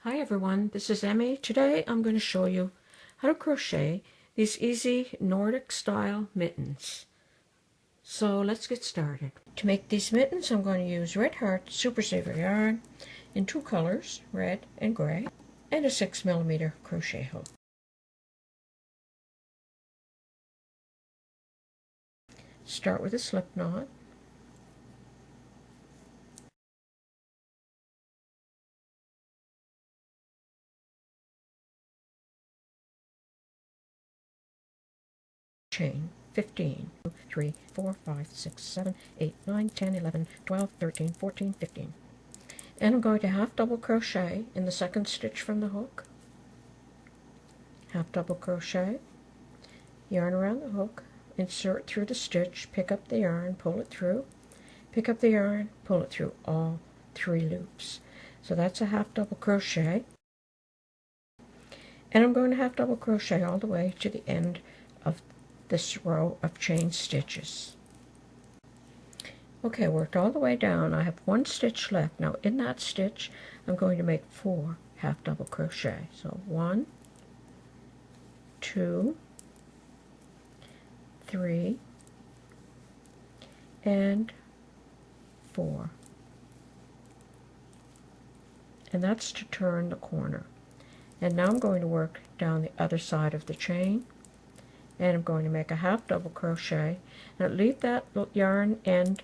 Hi everyone, this is Emmy. Today I'm going to show you how to crochet these easy Nordic style mittens. So let's get started. To make these mittens I'm going to use Red Heart Super Saver yarn in two colors, red and gray, and a 6mm crochet hook. Start with a slip knot. Chain 15, 2, 3, 4, 5, 6, 7, 8, 9, 10, 11, 12, 13, 14, 15. And I'm going to half double crochet in the second stitch from the hook. Half double crochet, yarn around the hook, insert through the stitch, pick up the yarn, pull it through, pick up the yarn, pull it through all 3 loops. So that's a half double crochet. And I'm going to half double crochet all the way to the end of this row of chain stitches. Okay, worked all the way down. I have 1 stitch left. Now in that stitch I'm going to make 4 half double crochet. So 1, 2, 3, and 4. And that's to turn the corner. And now I'm going to work down the other side of the chain, and I'm going to make a half double crochet. Now leave that yarn end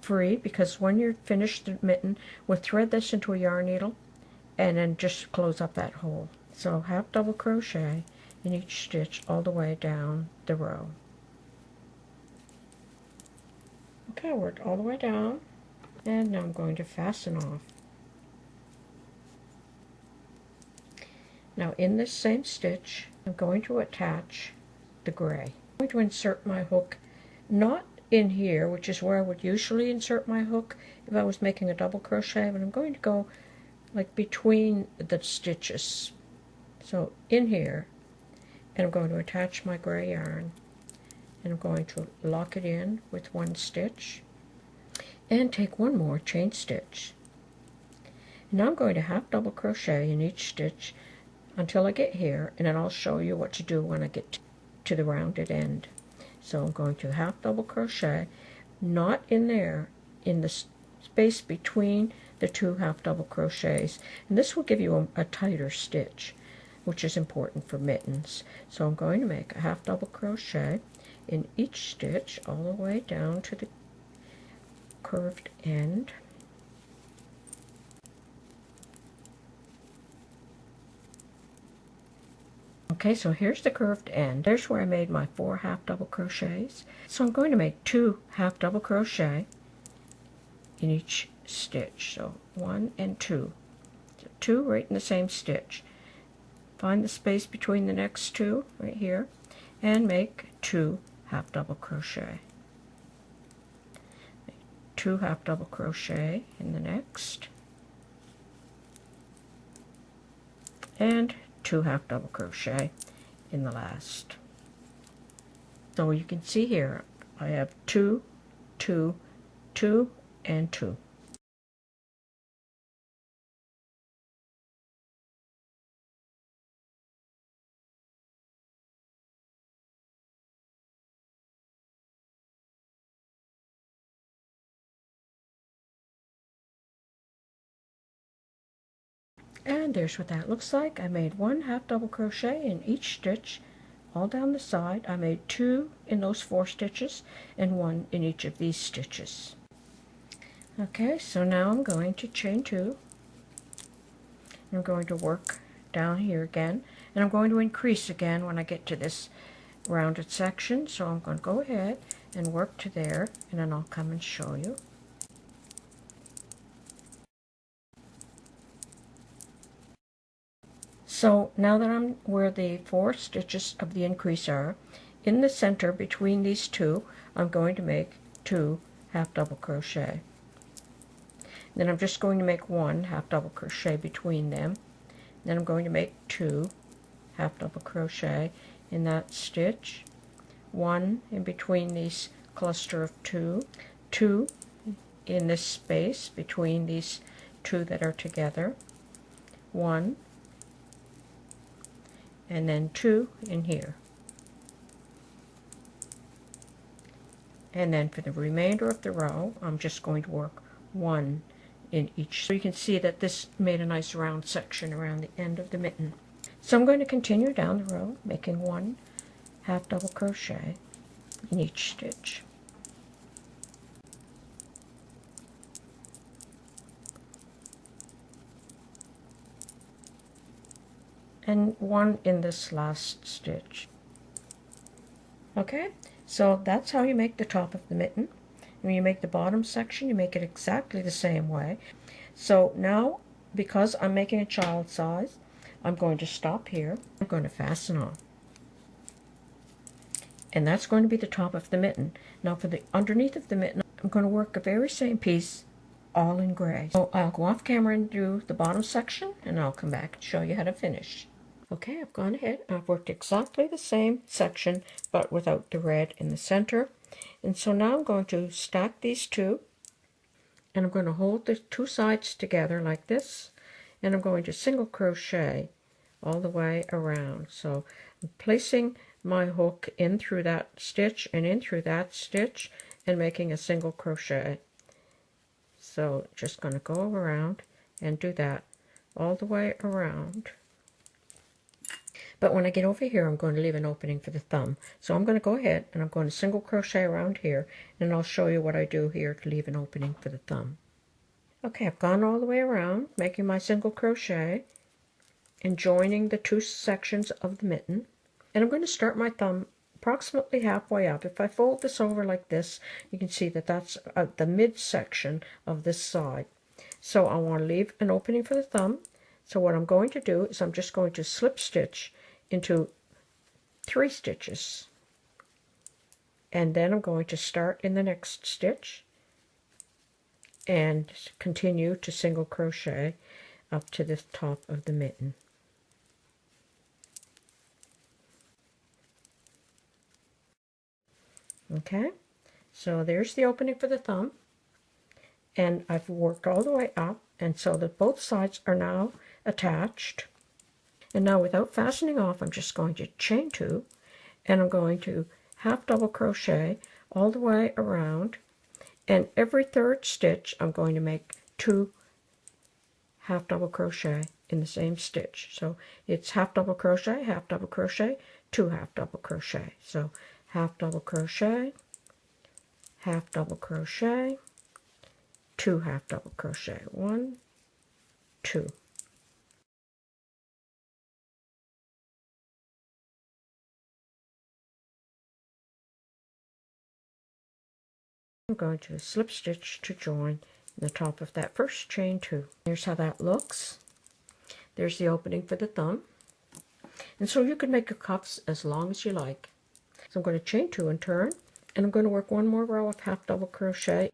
free, because when you're finished the mitten, we'll thread this into a yarn needle and then just close up that hole. So half double crochet in each stitch all the way down the row. Okay, I worked all the way down, and now I'm going to fasten off. Now in this same stitch I'm going to attach the gray. I'm going to insert my hook not in here, which is where I would usually insert my hook if I was making a double crochet, but I'm going to go like between the stitches, so in here, and I'm going to attach my gray yarn, and I'm going to lock it in with 1 stitch and take 1 more chain stitch. Now I'm going to half double crochet in each stitch until I get here, and then I'll show you what to do when I get to the rounded end. So I'm going to half double crochet, not in there, in the space between the 2 half double crochets, and this will give you a tighter stitch, which is important for mittens. So I'm going to make a half double crochet in each stitch all the way down to the curved end. Okay, so here's the curved end. There's where I made my 4 half double crochets. So I'm going to make 2 half double crochet in each stitch. So 1 and 2. So 2 right in the same stitch. Find the space between the next 2 right here and make 2 half double crochet. Make 2 half double crochet in the next, and 2 half double crochet in the last. So you can see here I have 2, 2, 2, and 2. And there's what that looks like. I made 1 half double crochet in each stitch all down the side. I made 2 in those 4 stitches and 1 in each of these stitches. Okay, so now I'm going to chain 2. I'm going to work down here again, and I'm going to increase again when I get to this rounded section. So I'm going to go ahead and work to there, and then I'll come and show you. So now that I'm where the 4 stitches of the increase are, in the center between these 2, I'm going to make 2 half double crochet. Then I'm just going to make 1 half double crochet between them. Then I'm going to make 2 half double crochet in that stitch, 1 in between these cluster of 2, 2 in this space between these 2 that are together, 1, and then 2 in here. And then for the remainder of the row, I'm just going to work 1 in each. So you can see that this made a nice round section around the end of the mitten. So I'm going to continue down the row, making 1 half double crochet in each stitch. And 1 in this last stitch. Okay, so that's how you make the top of the mitten. When you make the bottom section, you make it exactly the same way. So now, because I'm making a child size, I'm going to stop here. I'm going to fasten on. And that's going to be the top of the mitten. Now for the underneath of the mitten, I'm going to work the very same piece all in gray. So I'll go off camera and do the bottom section, and I'll come back and show you how to finish. Okay, I've gone ahead and I've worked exactly the same section, but without the red in the center. And so now I'm going to stack these two, and I'm going to hold the two sides together like this, and I'm going to single crochet all the way around. So I'm placing my hook in through that stitch and in through that stitch and making a single crochet. So just going to go around and do that all the way around. But when I get over here, I'm going to leave an opening for the thumb. So I'm going to go ahead and I'm going to single crochet around here, and I'll show you what I do here to leave an opening for the thumb. Okay, I've gone all the way around, making my single crochet and joining the two sections of the mitten. And I'm going to start my thumb approximately halfway up. If I fold this over like this, you can see that that's the midsection of this side. So I want to leave an opening for the thumb. So what I'm going to do is I'm just going to slip stitch into 3 stitches, and then I'm going to start in the next stitch and continue to single crochet up to the top of the mitten. Okay, so there's the opening for the thumb, and I've worked all the way up, and so that both sides are now attached. And now without fastening off, I'm just going to chain 2, and I'm going to half double crochet all the way around, and every third stitch I'm going to make 2 half double crochet in the same stitch. So it's half double crochet, 2 half double crochet. So half double crochet, 2 half double crochet, 1, 2. I'm going to slip stitch to join the top of that first chain 2. Here's how that looks. There's the opening for the thumb. And so you can make your cuffs as long as you like. So I'm going to chain 2 and turn, and I'm going to work one more row of half double crochet.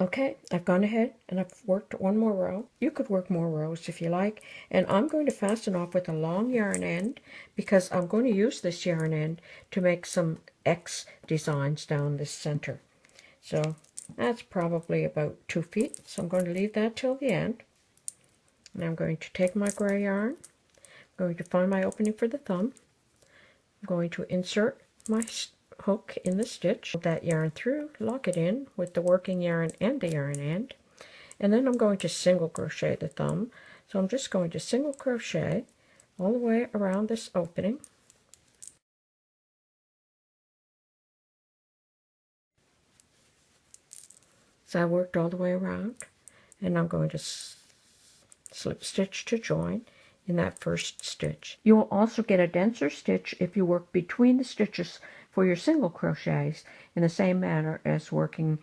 Okay, I've gone ahead and I've worked one more row. You could work more rows if you like, and I'm going to fasten off with a long yarn end because I'm going to use this yarn end to make some X designs down this center. So that's probably about 2 feet, so I'm going to leave that till the end. And I'm going to take my gray yarn, I'm going to find my opening for the thumb, I'm going to insert my hook in the stitch, pull that yarn through, lock it in with the working yarn and the yarn end, and then I'm going to single crochet the thumb. So I'm just going to single crochet all the way around this opening. So I worked all the way around, and I'm going to slip stitch to join in that first stitch. You will also get a denser stitch if you work between the stitches for your single crochets in the same manner as working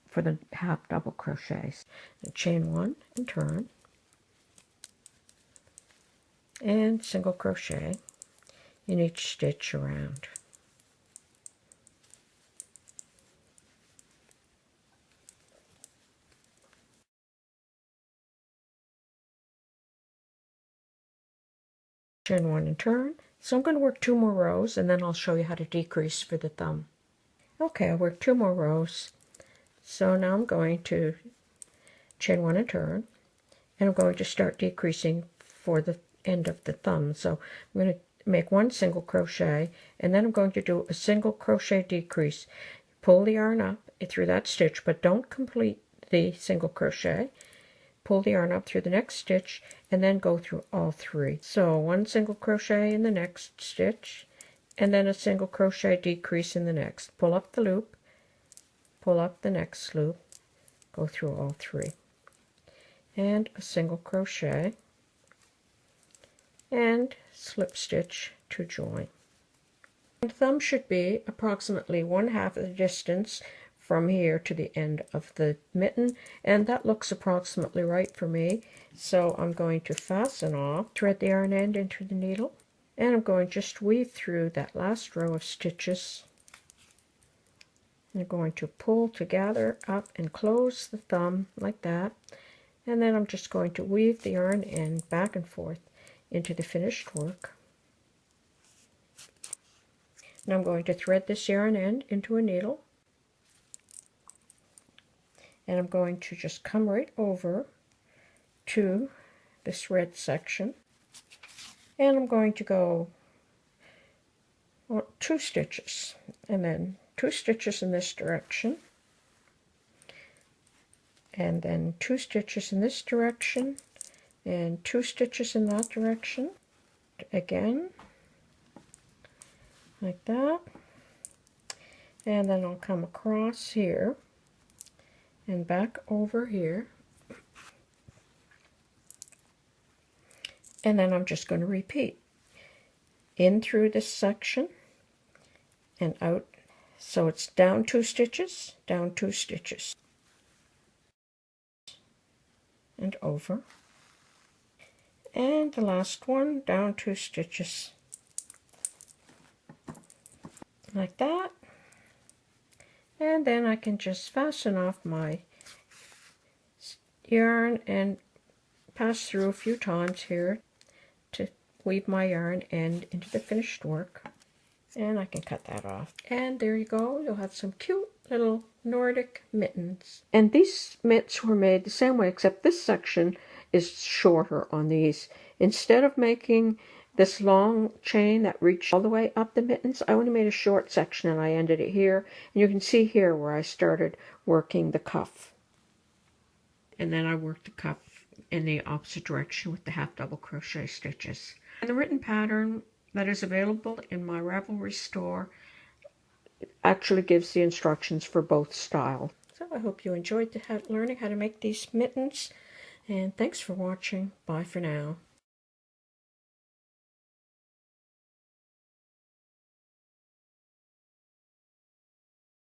for the half double crochets. Chain 1 and turn, and single crochet in each stitch around. Chain 1 and turn. So I'm going to work 2 more rows, and then I'll show you how to decrease for the thumb. Okay, I worked 2 more rows. So now I'm going to chain 1 and turn, and I'm going to start decreasing for the end of the thumb. So I'm going to make 1 single crochet, and then I'm going to do a single crochet decrease. Pull the yarn up through that stitch, but don't complete the single crochet. Pull the yarn up through the next stitch, and then go through all 3. So 1 single crochet in the next stitch, and then a single crochet decrease in the next. Pull up the loop, pull up the next loop, go through all 3, and a single crochet, and slip stitch to join. The thumb should be approximately 1/2 of the distance from here to the end of the mitten, and that looks approximately right for me. So I'm going to fasten off, thread the yarn end into the needle, and I'm going to just weave through that last row of stitches. I'm going to pull together up and close the thumb like that, and then I'm just going to weave the yarn end back and forth into the finished work. And I'm going to thread this yarn end into a needle, and I'm going to just come right over to this red section, and I'm going to go 2 stitches, and then 2 stitches in this direction, and then 2 stitches in this direction, and 2 stitches in that direction again, like that, and then I'll come across here and back over here, and then I'm just going to repeat in through this section and out. So it's down 2 stitches, down 2 stitches, and over, and the last one, down 2 stitches, like that. And then I can just fasten off my yarn and pass through a few times here to weave my yarn end into the finished work. And I can cut that off. And there you go. You'll have some cute little Nordic mittens. And these mitts were made the same way, except this section is shorter on these. Instead of making this long chain that reached all the way up the mittens, I only made a short section and I ended it here. And you can see here where I started working the cuff. And then I worked the cuff in the opposite direction with the half double crochet stitches. And the written pattern that is available in my Ravelry store actually gives the instructions for both styles. So I hope you enjoyed learning how to make these mittens, and thanks for watching. Bye for now.